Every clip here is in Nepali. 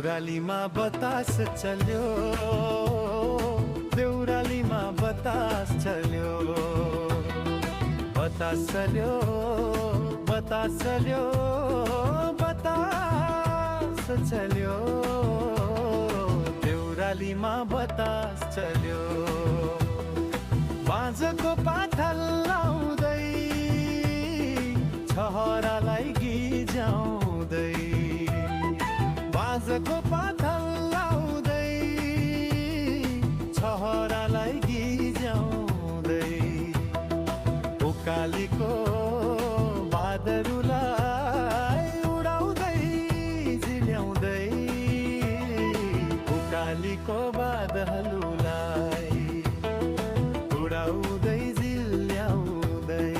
देउरालीमा बतास चल्यो, देउरालीमा बतास चल्यो, बतास चल्यो, बतास चल्यो, बतास चल्यो, देउरालीमा बतास चल्यो। बाँझको पाथल लाउँदै छहरालाई गिजाउँदै, बाँझको पाथल लाउँदै छहरालाई गिजाउँदै, उकालीको बादरुलाई उडाउँदै झिल्याउँदै, उकालीको बादलुलाई उडाउँदै झिल्याउँदै।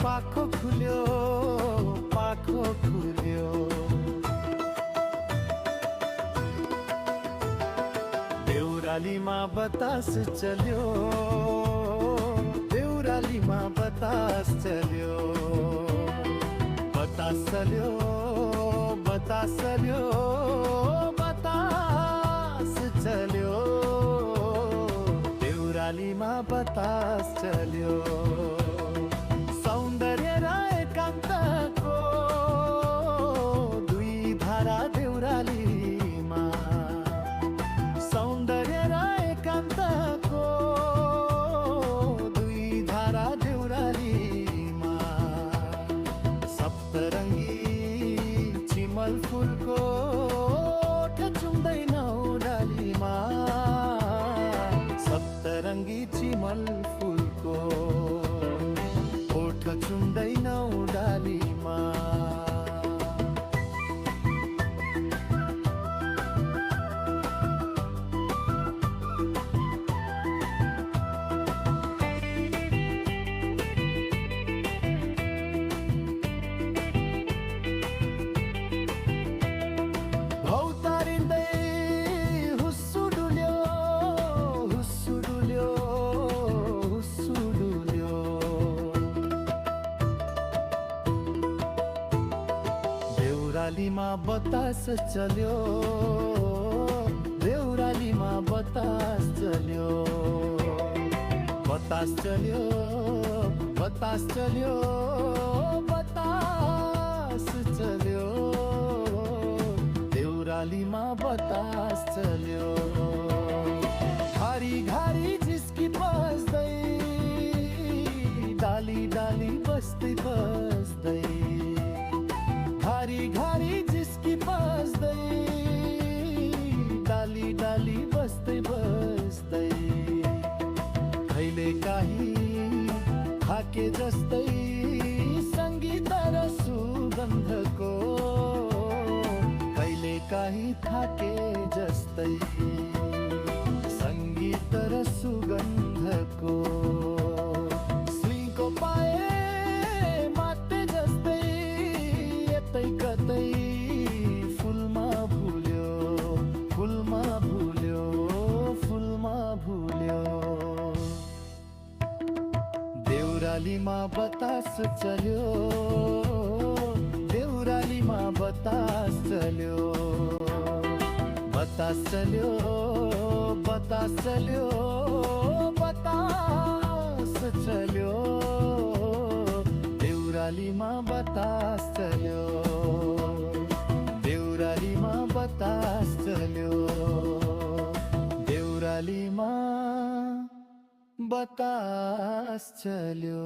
पाखो खुल्यो, पाखो खुल्यो, देउरालीमा बतास चल्यो, देउरालीमा बतास चल्यो, बतास चल्यो, बतास चल्यो, बतास चल्यो, देउरालीमा बतास चल्यो। सौन्दर्य र एकान्तको दुई धारा देउरालीमा, सौन्दर्य र एकान्तको दुई धारा देउरालीमा, सप्तरङ्गी चिमल फुलको ओठ चुम्दैन डालीमा, सप्तरङ्गी चिमल फुलको ओठ चुम्दैन डालीमा। भौतारिँदै हुस्सु डुल्यो, हुस्सु डुल्यो, हुस्सु डुल्यो, देउरालीमा बतास चल्यो, देउरालीमा बतास चल्यो, बतास चल्यो, बतास चल्यो, बतास चल्यो, देउरालीमा बतास चल्यो। घरी घरी झिस्की बस्दै, डाली डाली बस्दै बस्दै, घरी घरी झिस्की बस्दै, डाली डाली बस्दै बस्दै, कहिले काहीँ थाके जस्तै सङ्गीत र सुगन्धको, कहिले काहीँ थाके जस्तै सङ्गीत र सुगन्धको, सुईको पाए माटे जस्तै यतै कतै फुलमा भुल्यो, फुलमा भुल्यो, फुलमा भुल्यो, देउरालीमा बतास चल्यो, देउरालीमा बतास चल्यो, बतास चल्यो, बतास चल्यो, बतास चल्यो, देउरालीमा बतास चल्यो, देउरालीमा बतास चल्यो, देउरालीमा बतास चल्यो।